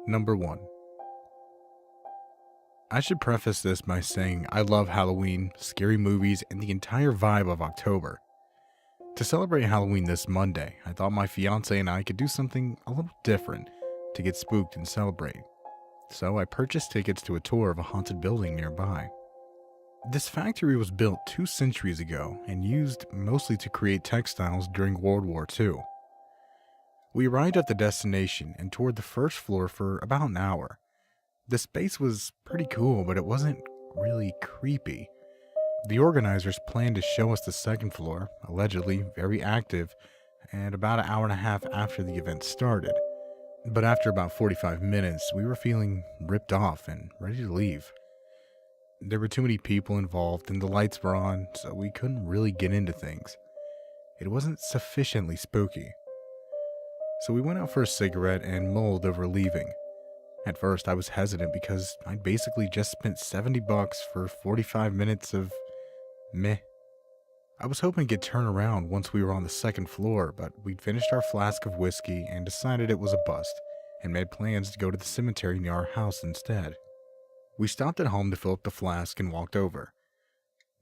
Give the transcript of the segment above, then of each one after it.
Number 1. I should preface this by saying I love Halloween, scary movies, and the entire vibe of October. To celebrate Halloween this Monday, I thought my fiance and I could do something a little different to get spooked and celebrate. So I purchased tickets to a tour of a haunted building nearby. This factory was built 2 centuries ago and used mostly to create textiles during World War II. We arrived at the destination and toured the first floor for about an hour. The space was pretty cool, but it wasn't really creepy. The organizers planned to show us the second floor, allegedly very active, and about an hour and a half after the event started. But after about 45 minutes, we were feeling ripped off and ready to leave. There were too many people involved and the lights were on, so we couldn't really get into things. It wasn't sufficiently spooky. So we went out for a cigarette and mulled over leaving. At first, I was hesitant because I'd basically just spent $70 for 45 minutes of meh. I was hoping to get turned around once we were on the second floor, but we'd finished our flask of whiskey and decided it was a bust, and made plans to go to the cemetery near our house instead. We stopped at home to fill up the flask and walked over.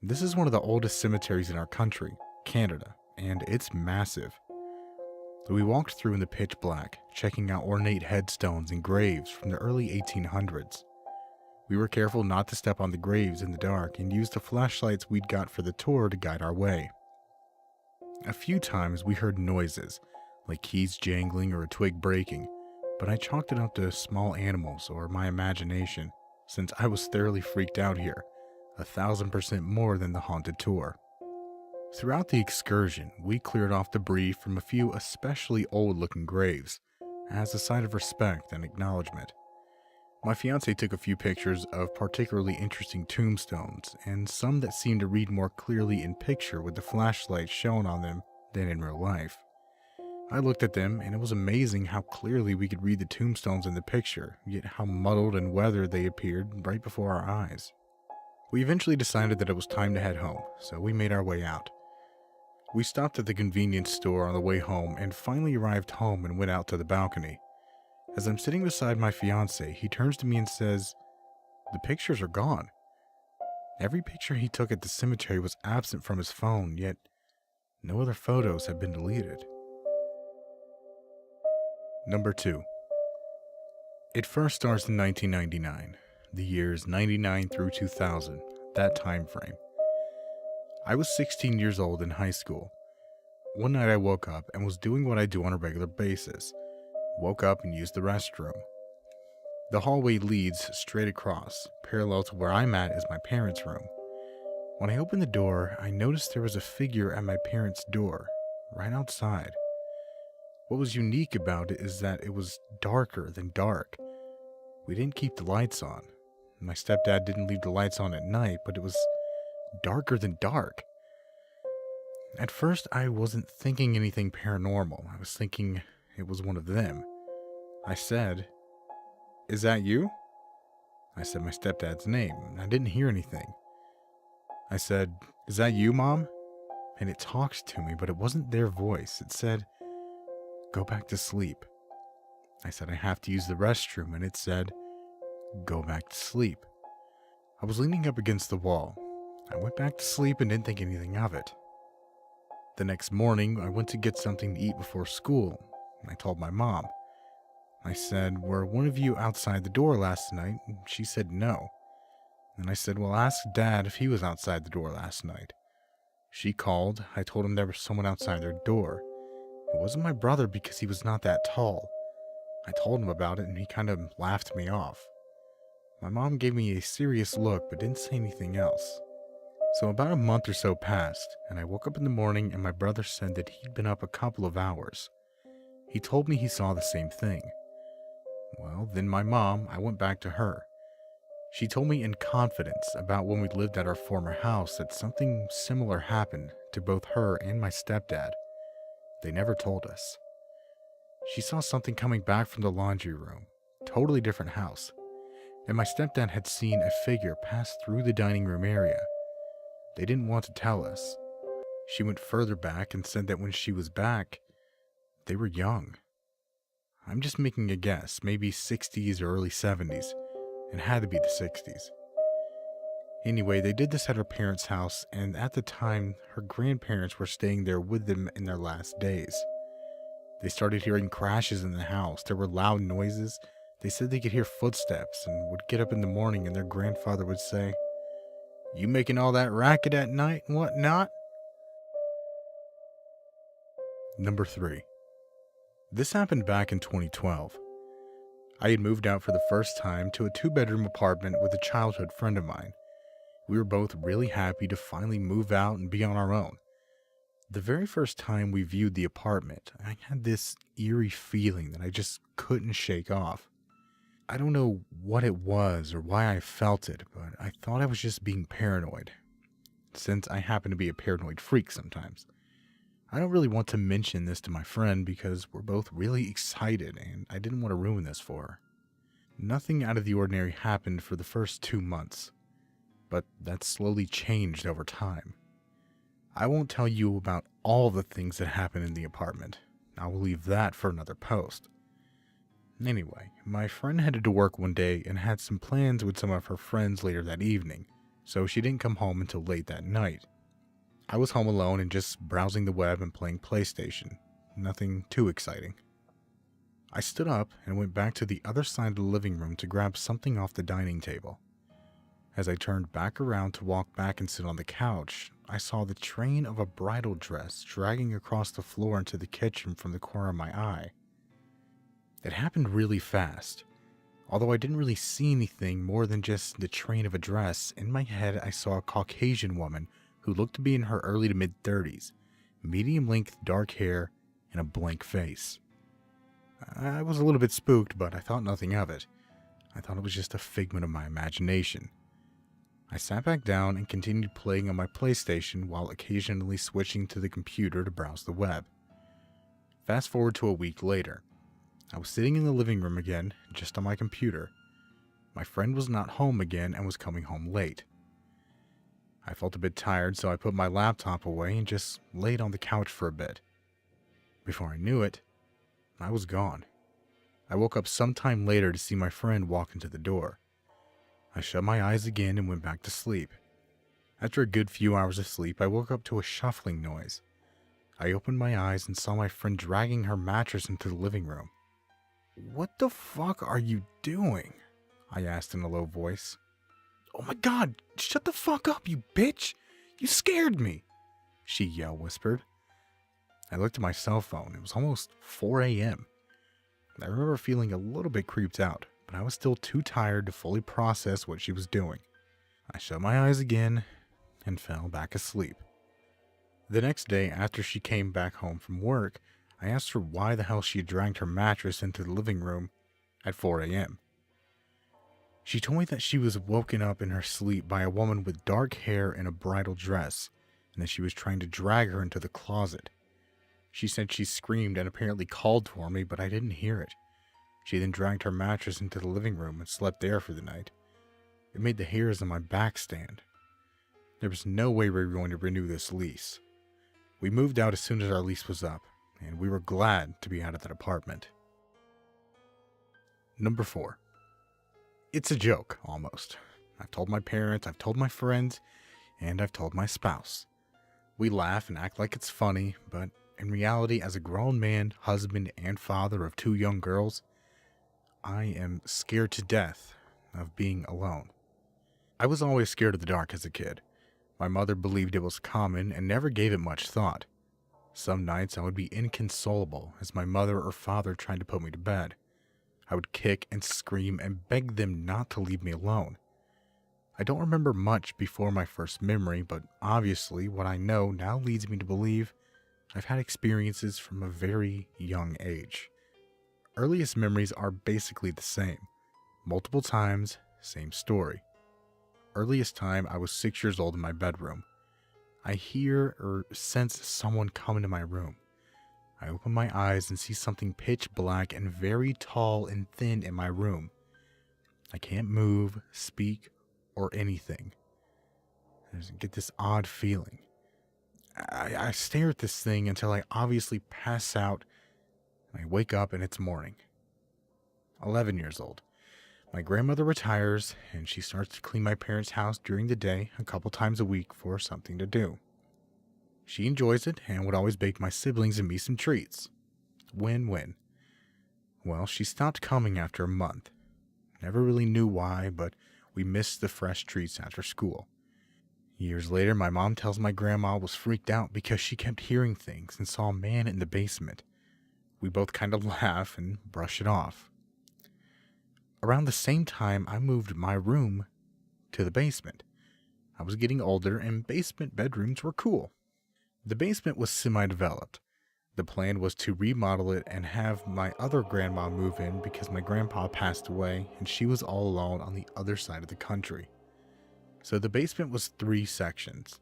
This is one of the oldest cemeteries in our country, Canada, and it's massive. So we walked through in the pitch black, checking out ornate headstones and graves from the early 1800s. We were careful not to step on the graves in the dark and used the flashlights we'd got for the tour to guide our way. A few times we heard noises, like keys jangling or a twig breaking, but I chalked it up to small animals or my imagination, since I was thoroughly freaked out here, 1,000% more than the haunted tour. Throughout the excursion, we cleared off debris from a few especially old-looking graves, as a sign of respect and acknowledgement. My fiance took a few pictures of particularly interesting tombstones, and some that seemed to read more clearly in picture with the flashlight shown on them than in real life. I looked at them, and it was amazing how clearly we could read the tombstones in the picture, yet how muddled and weathered they appeared right before our eyes. We eventually decided that it was time to head home, so we made our way out. We stopped at the convenience store on the way home and finally arrived home and went out to the balcony. As I'm sitting beside my fiance, he turns to me and says, "The pictures are gone." Every picture he took at the cemetery was absent from his phone, yet no other photos had been deleted. Number 2. It first starts in 1999, the years 99 through 2000, that time frame. I was 16 years old in high school. One night I woke up and was doing what I do on a regular basis. Woke up and used the restroom. The hallway leads straight across. Parallel to where I'm at is my parents' room. When I opened the door, I noticed there was a figure at my parents' door, right outside. What was unique about it is that it was darker than dark. We didn't keep the lights on. My stepdad didn't leave the lights on at night, but it was darker than dark. At first, I wasn't thinking anything paranormal. I was thinking it was one of them. I said, "Is that you?" I said my stepdad's name, and I didn't hear anything. I said, "Is that you, Mom?" And it talked to me, but it wasn't their voice. It said, "Go back to sleep." I said, "I have to use the restroom," and it said, "Go back to sleep." I was leaning up against the wall. I went back to sleep and didn't think anything of it. The next morning, I went to get something to eat before school, and I told my mom. I said, "Were one of you outside the door last night?" And she said no. And I said, "Well, ask Dad if he was outside the door last night." She called. I told him there was someone outside their door. It wasn't my brother because he was not that tall. I told him about it and he kind of laughed me off. My mom gave me a serious look but didn't say anything else. So about a month or so passed, and I woke up in the morning and my brother said that he'd been up a couple of hours. He told me he saw the same thing. Well, then my mom, I went back to her. She told me in confidence about when we lived at our former house that something similar happened to both her and my stepdad. They never told us. She saw something coming back from the laundry room, totally different house, and my stepdad had seen a figure pass through the dining room area. They didn't want to tell us. She went further back and said that when she was back, they were young. I'm just making a guess, maybe 60s or early 70s. It had to be the 60s. Anyway, they did this at her parents' house, and at the time, her grandparents were staying there with them in their last days. They started hearing crashes in the house. There were loud noises. They said they could hear footsteps and would get up in the morning, and their grandfather would say, "You making all that racket at night and whatnot?" Number 3. This happened back in 2012. I had moved out for the first time to a 2-bedroom apartment with a childhood friend of mine. We were both really happy to finally move out and be on our own. The very first time we viewed the apartment, I had this eerie feeling that I just couldn't shake off. I don't know what it was or why I felt it, but I thought I was just being paranoid, since I happen to be a paranoid freak sometimes. I don't really want to mention this to my friend because we're both really excited and I didn't want to ruin this for her. Nothing out of the ordinary happened for the first 2 months, but that slowly changed over time. I won't tell you about all the things that happened in the apartment. I will leave that for another post. Anyway, my friend headed to work one day and had some plans with some of her friends later that evening, so she didn't come home until late that night. I was home alone and just browsing the web and playing PlayStation. Nothing too exciting. I stood up and went back to the other side of the living room to grab something off the dining table. As I turned back around to walk back and sit on the couch, I saw the train of a bridal dress dragging across the floor into the kitchen from the corner of my eye. It happened really fast. Although I didn't really see anything more than just the train of a dress, in my head I saw a Caucasian woman who looked to be in her early to mid-30s, medium-length dark hair, and a blank face. I was a little bit spooked, but I thought nothing of it. I thought it was just a figment of my imagination. I sat back down and continued playing on my PlayStation while occasionally switching to the computer to browse the web. Fast forward to a week later. I was sitting in the living room again, just on my computer. My friend was not home again and was coming home late. I felt a bit tired, so I put my laptop away and just laid on the couch for a bit. Before I knew it, I was gone. I woke up sometime later to see my friend walk into the door. I shut my eyes again and went back to sleep. After a good few hours of sleep, I woke up to a shuffling noise. I opened my eyes and saw my friend dragging her mattress into the living room. "What the fuck are you doing?" I asked in a low voice. "Oh my god, shut the fuck up, you bitch! You scared me!" she whispered. I looked at my cell phone. It was almost 4 a.m. I remember feeling a little bit creeped out, but I was still too tired to fully process what she was doing. I shut my eyes again and fell back asleep. The next day, after she came back home from work, I asked her why the hell she had dragged her mattress into the living room at 4 a.m. She told me that she was woken up in her sleep by a woman with dark hair and a bridal dress, and that she was trying to drag her into the closet. She said she screamed and apparently called for me, but I didn't hear it. She then dragged her mattress into the living room and slept there for the night. It made the hairs on my back stand. There was no way we were going to renew this lease. We moved out as soon as our lease was up, and we were glad to be out of that apartment. Number 4. It's a joke, almost. I've told my parents, I've told my friends, and I've told my spouse. We laugh and act like it's funny, but in reality, as a grown man, husband, and father of 2 young girls, I am scared to death of being alone. I was always scared of the dark as a kid. My mother believed it was common and never gave it much thought. Some nights I would be inconsolable as my mother or father tried to put me to bed. I would kick and scream and beg them not to leave me alone. I don't remember much before my first memory, but obviously what I know now leads me to believe I've had experiences from a very young age. Earliest memories are basically the same. Multiple times, same story. Earliest time, I was 6 years old in my bedroom. I hear or sense someone come into my room. I open my eyes and see something pitch black and very tall and thin in my room. I can't move, speak, or anything. I just get this odd feeling. I stare at this thing until I obviously pass out, and I wake up and it's morning. 11 years old. My grandmother retires, and she starts to clean my parents' house during the day a couple times a week for something to do. She enjoys it and would always bake my siblings and me some treats. Win-win. Well, she stopped coming after a month. Never really knew why, but we missed the fresh treats after school. Years later, my mom tells my grandma was freaked out because she kept hearing things and saw a man in the basement. We both kind of laugh and brush it off. Around the same time, I moved my room to the basement. I was getting older and basement bedrooms were cool. The basement was semi-developed. The plan was to remodel it and have my other grandma move in because my grandpa passed away and she was all alone on the other side of the country. So the basement was 3 sections.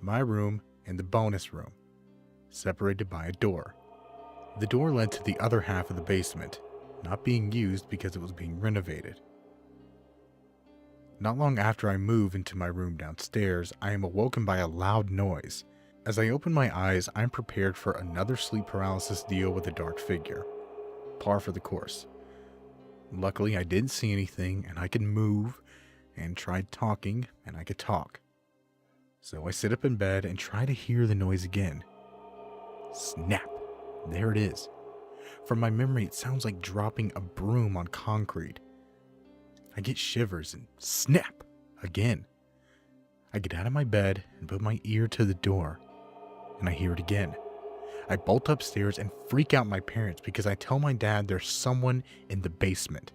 My room and the bonus room, separated by a door. The door led to the other half of the basement, not being used because it was being renovated. Not long after I move into my room downstairs, I am awoken by a loud noise. As I open my eyes, I'm prepared for another sleep paralysis deal with a dark figure. Par for the course. Luckily, I didn't see anything and I could move, and tried talking and I could talk. So I sit up in bed and try to hear the noise again. Snap! There it is. From my memory, it sounds like dropping a broom on concrete. I get shivers and snap! Again. I get out of my bed and put my ear to the door, and I hear it again. I bolt upstairs and freak out my parents because I tell my dad there's someone in the basement.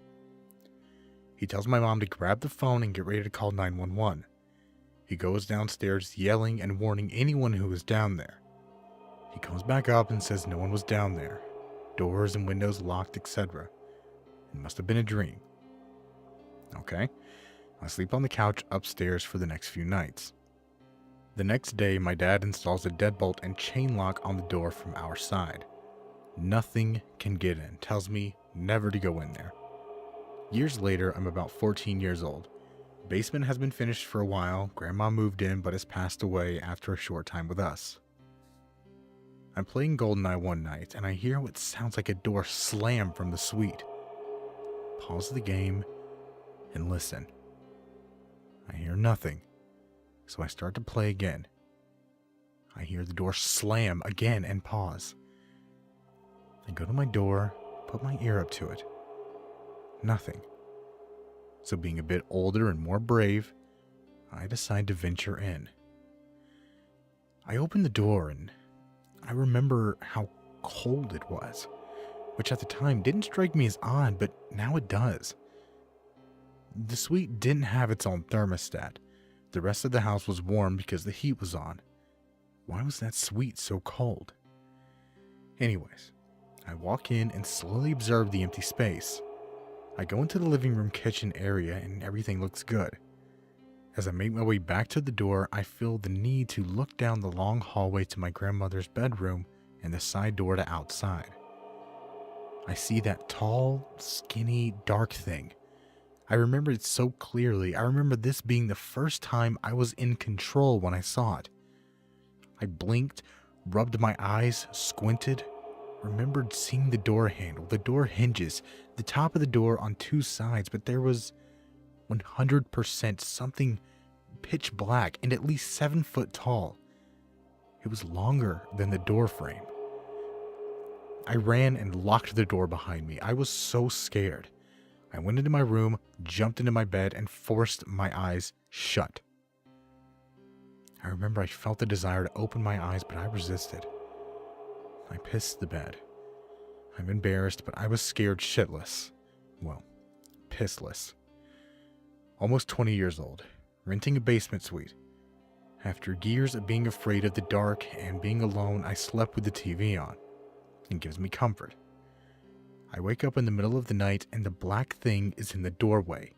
He tells my mom to grab the phone and get ready to call 911. He goes downstairs yelling and warning anyone who is down there. He comes back up and says no one was down there. Doors and windows locked, etc. It must have been a dream. Okay, I sleep on the couch upstairs for the next few nights. The next day, my dad installs a deadbolt and chain lock on the door from our side. Nothing can get in, tells me never to go in there. Years later, I'm about 14 years old. Basement has been finished for a while. Grandma moved in but has passed away after a short time with us. I'm playing GoldenEye one night and I hear what sounds like a door slam from the suite. Pause the game and listen. I hear nothing, so I start to play again. I hear the door slam again and pause. I go to my door, put my ear up to it. Nothing. So being a bit older and more brave, I decide to venture in. I open the door and I remember how cold it was, which at the time didn't strike me as odd, but now it does. The suite didn't have its own thermostat. The rest of the house was warm because the heat was on. Why was that suite so cold? Anyways, I walk in and slowly observe the empty space. I go into the living room kitchen area and everything looks good. As I make my way back to the door, I feel the need to look down the long hallway to my grandmother's bedroom and the side door to outside. I see that tall, skinny, dark thing. I remember it so clearly. I remember this being the first time I was in control when I saw it. I blinked, rubbed my eyes, squinted, remembered seeing the door handle, the door hinges, the top of the door on 2 sides, but there was 100% something pitch black and at least 7 foot tall. It was longer than the door frame. I ran and locked the door behind me. I was so scared. I went into my room, jumped into my bed, and forced my eyes shut. I remember I felt the desire to open my eyes, but I resisted. I pissed the bed. I'm embarrassed, but I was scared shitless. Well, pissless. Almost 20 years old, renting a basement suite. After years of being afraid of the dark and being alone, I slept with the TV on. It gives me comfort. I wake up in the middle of the night and the black thing is in the doorway.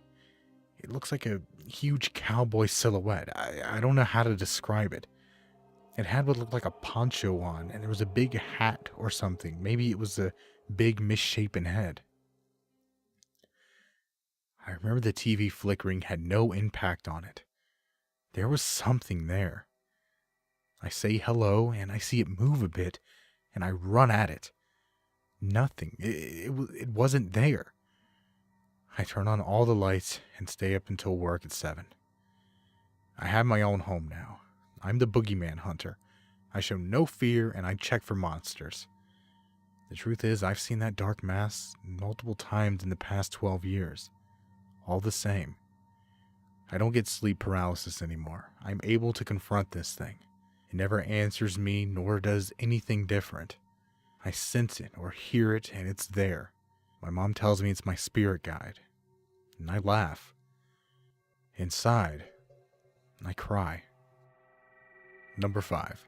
It looks like a huge cowboy silhouette. I don't know how to describe it. It had what looked like a poncho on, and there was a big hat or something. Maybe it was a big misshapen head. I remember the TV flickering had no impact on it. There was something there. I say hello, and I see it move a bit, and I run at it. Nothing. It wasn't there. I turn on all the lights and stay up until work at 7. I have my own home now. I'm the boogeyman hunter. I show no fear and I check for monsters. The truth is, I've seen that dark mass multiple times in the past 12 years. All the same, I don't get sleep paralysis anymore. I'm able to confront this thing. It never answers me, nor does anything different. I sense it or hear it, and it's there. My mom tells me it's my spirit guide, and I laugh. Inside, I cry. Number 5.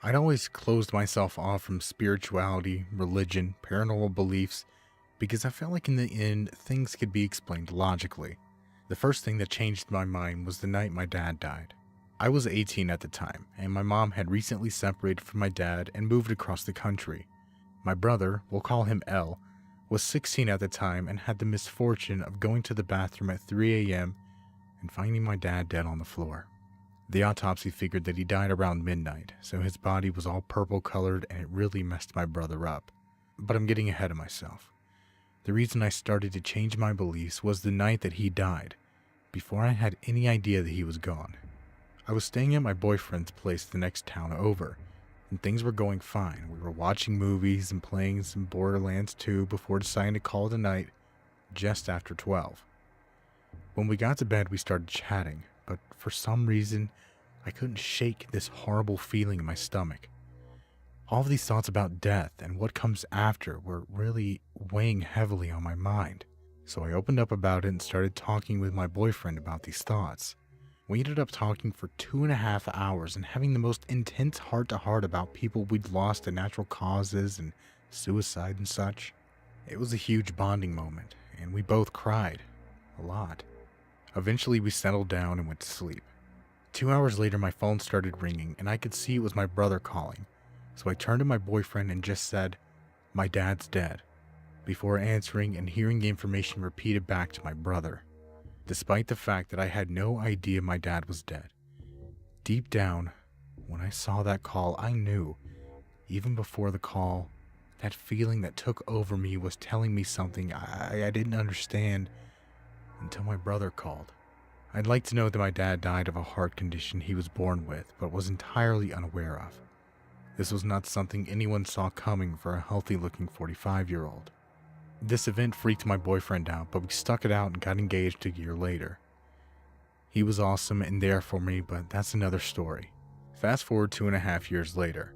I'd always closed myself off from spirituality, religion, paranormal beliefs, because I felt like in the end, things could be explained logically. The first thing that changed my mind was the night my dad died. I was 18 at the time, and my mom had recently separated from my dad and moved across the country. My brother, we'll call him L, was 16 at the time and had the misfortune of going to the bathroom at 3 a.m. and finding my dad dead on the floor. The autopsy figured that he died around midnight, so his body was all purple colored and it really messed my brother up. But I'm getting ahead of myself. The reason I started to change my beliefs was the night that he died, before I had any idea that he was gone. I was staying at my boyfriend's place the next town over, and things were going fine. We were watching movies and playing some Borderlands 2 before deciding to call it a night just after 12. When we got to bed, we started chatting, but for some reason, I couldn't shake this horrible feeling in my stomach. All of these thoughts about death and what comes after were really weighing heavily on my mind. So I opened up about it and started talking with my boyfriend about these thoughts. We ended up talking for 2.5 hours and having the most intense heart-to-heart about people we'd lost to natural causes and suicide and such. It was a huge bonding moment, and we both cried. A lot. Eventually we settled down and went to sleep. 2 hours later my phone started ringing and I could see it was my brother calling. So I turned to my boyfriend and just said, "My dad's dead," before answering and hearing the information repeated back to my brother. Despite the fact that I had no idea my dad was dead. Deep down, when I saw that call, I knew, even before the call, that feeling that took over me was telling me something I didn't understand until my brother called. I'd like to know that my dad died of a heart condition he was born with, but was entirely unaware of. This was not something anyone saw coming for a healthy-looking 45-year-old. This event freaked my boyfriend out, but we stuck it out and got engaged a year later. He was awesome and there for me, but that's another story. Fast forward 2.5 years later.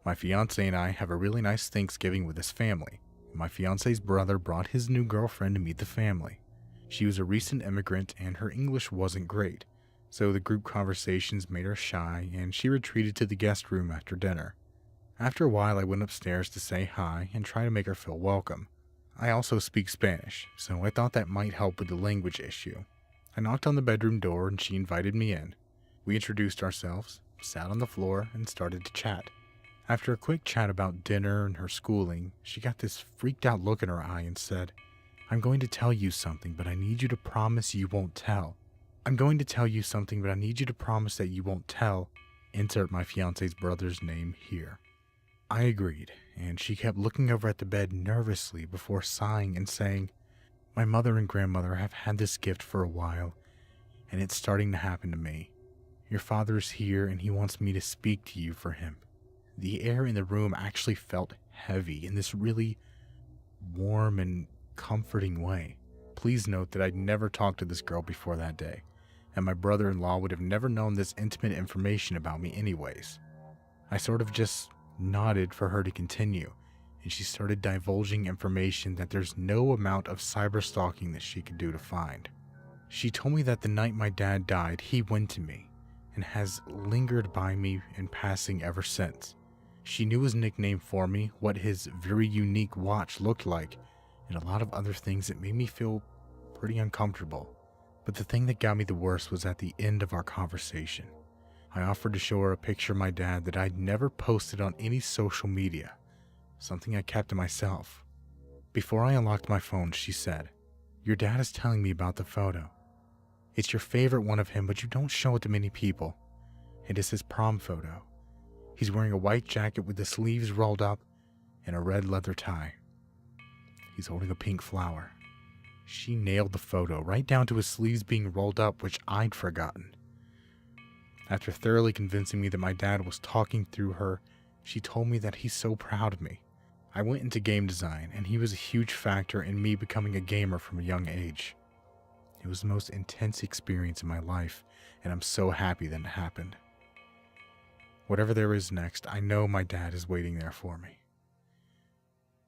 My fiance and I have a really nice Thanksgiving with his family. My fiance's brother brought his new girlfriend to meet the family. She was a recent immigrant and her English wasn't great, so the group conversations made her shy and she retreated to the guest room after dinner. After a while, I went upstairs to say hi and try to make her feel welcome. I also speak Spanish, so I thought that might help with the language issue. I knocked on the bedroom door and she invited me in. We introduced ourselves, sat on the floor, and started to chat. After a quick chat about dinner and her schooling, she got this freaked out look in her eye and said, "I'm going to tell you something, but I need you to promise you won't tell. I'm going to tell you something, but I need you to promise that you won't tell. Insert my fiance's brother's name here." I agreed, and she kept looking over at the bed nervously before sighing and saying, "My mother and grandmother have had this gift for a while, and it's starting to happen to me. Your father is here and he wants me to speak to you for him." The air in the room actually felt heavy in this really warm and comforting way. Please note that I'd never talked to this girl before that day, and my brother-in-law would have never known this intimate information about me anyways. I sort of just nodded for her to continue, and she started divulging information that there's no amount of cyberstalking that she could do to find. She told me that the night my dad died, he went to me, and has lingered by me in passing ever since. She knew his nickname for me, what his very unique watch looked like, and a lot of other things that made me feel pretty uncomfortable. But the thing that got me the worst was at the end of our conversation. I offered to show her a picture of my dad that I'd never posted on any social media, something I kept to myself. Before I unlocked my phone, she said, "Your dad is telling me about the photo. It's your favorite one of him, but you don't show it to many people. It is his prom photo. He's wearing a white jacket with the sleeves rolled up and a red leather tie. He's holding a pink flower. She nailed the photo, right down to his sleeves being rolled up, which I'd forgotten. After thoroughly convincing me that my dad was talking through her, she told me that he's so proud of me. I went into game design, and he was a huge factor in me becoming a gamer from a young age. It was the most intense experience in my life, and I'm so happy that it happened. Whatever there is next, I know my dad is waiting there for me.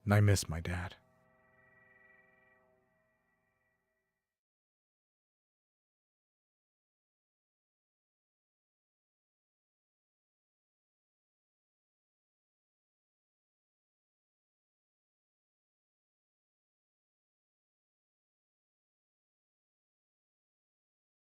And I miss my dad.